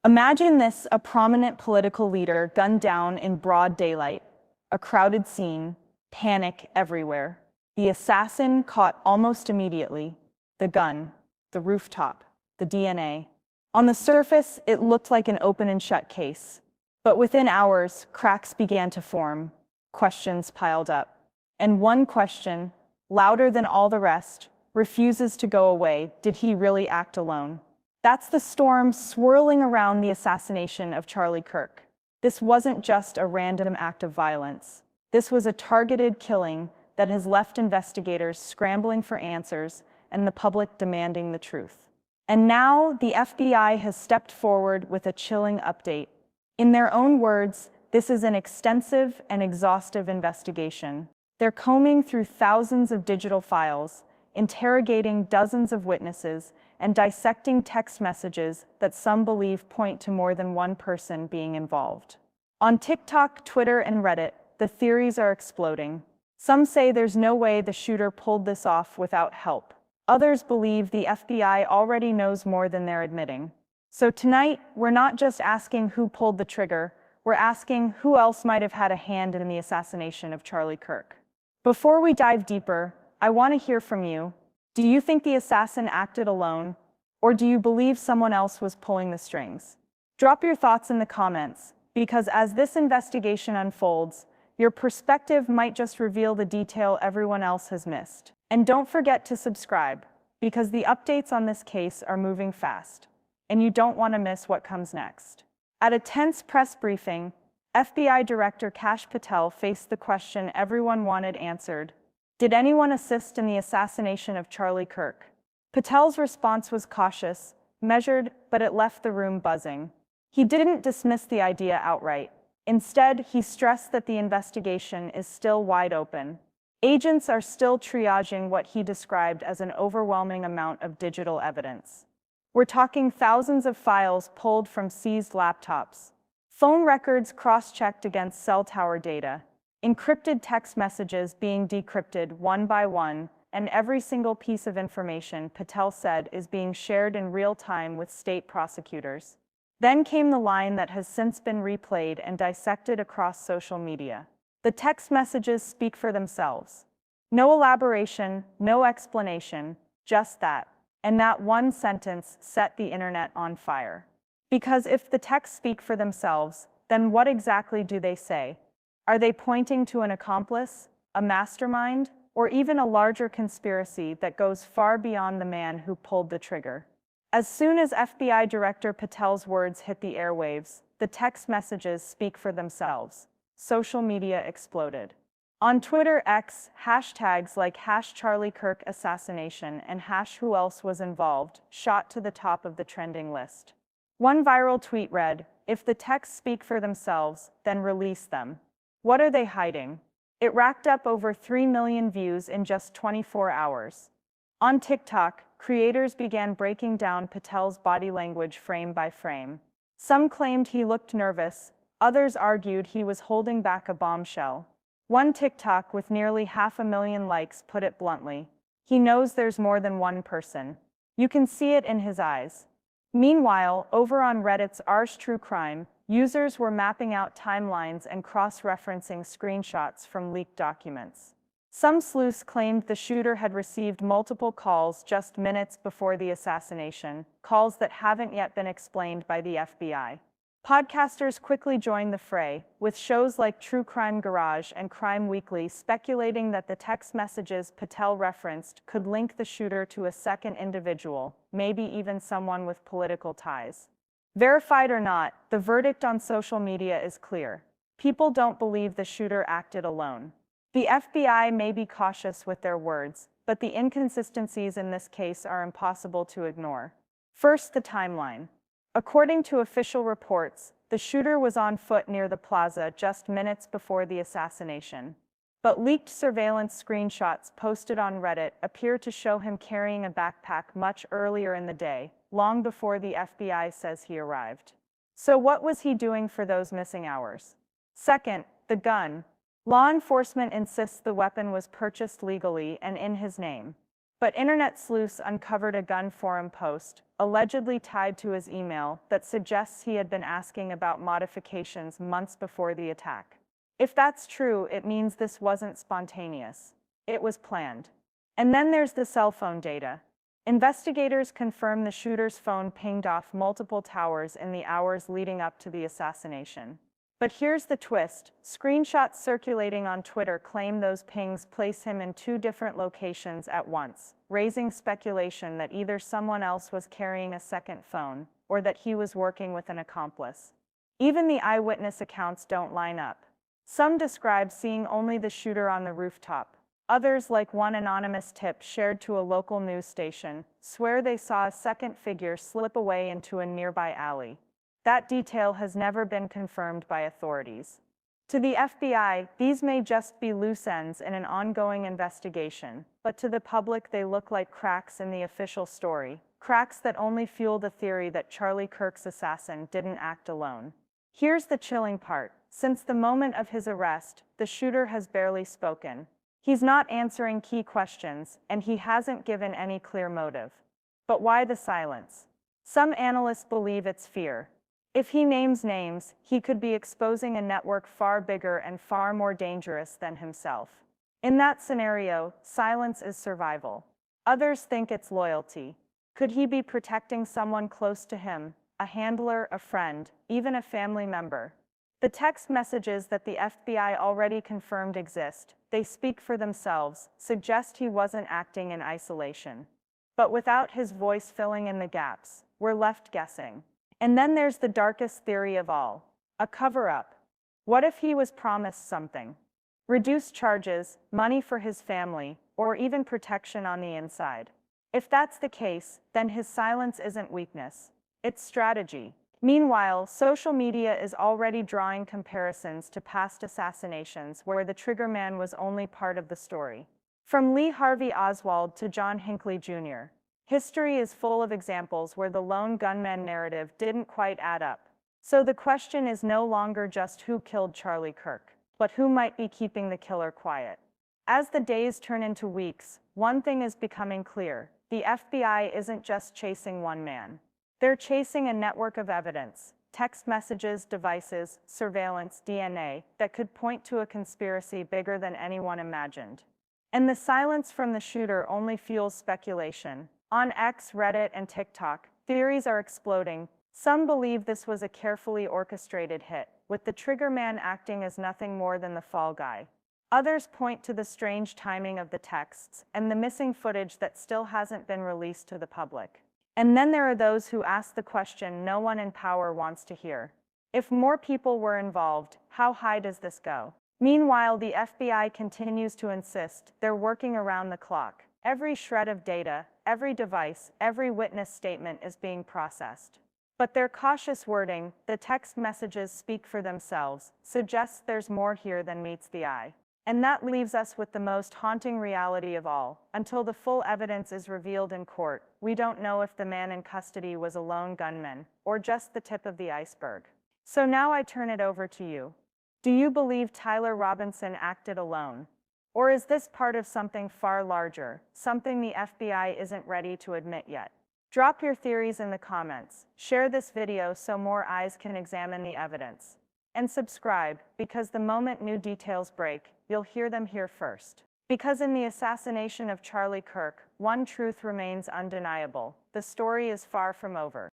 Imagine this, a prominent political leader gunned down in broad daylight, a crowded scene, panic everywhere. The assassin caught almost immediately. The gun, the rooftop, the DNA. On the surface, it looked like an open and shut case. But within hours, cracks began to form. Questions piled up. And one question, louder than all the rest, refuses to go away. Did he really act alone? That's the storm swirling around the assassination of Charlie Kirk. This wasn't just a random act of violence. This was a targeted killing that has left investigators scrambling for answers and the public demanding the truth. And now the FBI has stepped forward with a chilling update. In their own words, this is an extensive and exhaustive investigation. They're combing through thousands of digital files, interrogating dozens of witnesses, and dissecting text messages that some believe point to more than one person being involved. On TikTok, Twitter, and Reddit, the theories are exploding. Some say there's no way the shooter pulled this off without help. Others believe the FBI already knows more than they're admitting. So tonight, we're not just asking who pulled the trigger, we're asking who else might have had a hand in the assassination of Charlie Kirk. Before we dive deeper, I want to hear from you. Do you think the assassin acted alone, or do you believe someone else was pulling the strings? Drop your thoughts in the comments, because as this investigation unfolds, your perspective might just reveal the detail everyone else has missed. And don't forget to subscribe, because the updates on this case are moving fast, and you don't want to miss what comes next. At a tense press briefing, FBI Director Kash Patel faced the question everyone wanted answered. Did anyone assist in the assassination of Charlie Kirk? Patel's response was cautious, measured, but it left the room buzzing. He didn't dismiss the idea outright. Instead, he stressed that the investigation is still wide open. Agents are still triaging what he described as an overwhelming amount of digital evidence. We're talking thousands of files pulled from seized laptops, phone records cross-checked against cell tower data, encrypted text messages being decrypted one by one, and every single piece of information, Patel said, is being shared in real time with state prosecutors. Then came the line that has since been replayed and dissected across social media. The text messages speak for themselves. No elaboration, no explanation, just that. And that one sentence set the internet on fire. Because if the texts speak for themselves, then what exactly do they say? Are they pointing to an accomplice, a mastermind, or even a larger conspiracy that goes far beyond the man who pulled the trigger? As soon as FBI Director Patel's words hit the airwaves, the text messages speak for themselves. Social media exploded. On Twitter X, hashtags like #CharlieKirk assassination and #who else was involved shot to the top of the trending list. One viral tweet read, "If the texts speak for themselves, then release them. What are they hiding?" It racked up over 3 million views in just 24 hours. On TikTok, creators began breaking down Patel's body language frame by frame. Some claimed he looked nervous, others argued he was holding back a bombshell. One TikTok with nearly 500,000 likes put it bluntly. He knows there's more than one person. You can see it in his eyes. Meanwhile, over on Reddit's r/True users were mapping out timelines and cross-referencing screenshots from leaked documents. Some sleuths claimed the shooter had received multiple calls just minutes before the assassination, calls that haven't yet been explained by the FBI. Podcasters quickly joined the fray, with shows like True Crime Garage and Crime Weekly speculating that the text messages Patel referenced could link the shooter to a second individual, maybe even someone with political ties. Verified or not, the verdict on social media is clear. People don't believe the shooter acted alone. The FBI may be cautious with their words, but the inconsistencies in this case are impossible to ignore. First, the timeline. According to official reports, the shooter was on foot near the plaza just minutes before the assassination. But leaked surveillance screenshots posted on Reddit appear to show him carrying a backpack much earlier in the day, long before the FBI says he arrived. So what was he doing for those missing hours? Second, the gun. Law enforcement insists the weapon was purchased legally and in his name. But internet sleuths uncovered a gun forum post, allegedly tied to his email, that suggests he had been asking about modifications months before the attack. If that's true, it means this wasn't spontaneous. It was planned. And then there's the cell phone data. Investigators confirm the shooter's phone pinged off multiple towers in the hours leading up to the assassination. But here's the twist. Screenshots circulating on Twitter claim those pings place him in two different locations at once, raising speculation that either someone else was carrying a second phone, or that he was working with an accomplice. Even the eyewitness accounts don't line up. Some describe seeing only the shooter on the rooftop. Others, like one anonymous tip shared to a local news station, swear they saw a second figure slip away into a nearby alley. That detail has never been confirmed by authorities. To the FBI, these may just be loose ends in an ongoing investigation, but to the public they look like cracks in the official story, cracks that only fuel the theory that Charlie Kirk's assassin didn't act alone. Here's the chilling part. Since the moment of his arrest, the shooter has barely spoken. He's not answering key questions, and he hasn't given any clear motive. But why the silence? Some analysts believe it's fear. If he names names, he could be exposing a network far bigger and far more dangerous than himself. In that scenario, silence is survival. Others think it's loyalty. Could he be protecting someone close to him, a handler, a friend, even a family member? The text messages that the FBI already confirmed exist, they speak for themselves, suggest he wasn't acting in isolation. But without his voice filling in the gaps, we're left guessing. And then there's the darkest theory of all, a cover-up. What if he was promised something? Reduced charges, money for his family, or even protection on the inside. If that's the case, then his silence isn't weakness. It's strategy. Meanwhile, social media is already drawing comparisons to past assassinations where the triggerman was only part of the story. From Lee Harvey Oswald to John Hinckley Jr., history is full of examples where the lone gunman narrative didn't quite add up. So the question is no longer just who killed Charlie Kirk, but who might be keeping the killer quiet. As the days turn into weeks, one thing is becoming clear. The FBI isn't just chasing one man. They're chasing a network of evidence, text messages, devices, surveillance, DNA, that could point to a conspiracy bigger than anyone imagined. And the silence from the shooter only fuels speculation. On X, Reddit, and TikTok, theories are exploding. Some believe this was a carefully orchestrated hit, with the triggerman acting as nothing more than the fall guy. Others point to the strange timing of the texts and the missing footage that still hasn't been released to the public. And then there are those who ask the question no one in power wants to hear. If more people were involved, how high does this go? Meanwhile, the FBI continues to insist they're working around the clock. Every shred of data, every device, every witness statement is being processed. But their cautious wording, the text messages speak for themselves, suggests there's more here than meets the eye. And that leaves us with the most haunting reality of all. Until the full evidence is revealed in court, we don't know if the man in custody was a lone gunman, or just the tip of the iceberg. So now I turn it over to you. Do you believe Tyler Robinson acted alone? Or is this part of something far larger, something the FBI isn't ready to admit yet? Drop your theories in the comments, share this video so more eyes can examine the evidence. And subscribe, because the moment new details break, you'll hear them here first. Because in the assassination of Charlie Kirk, one truth remains undeniable: the story is far from over.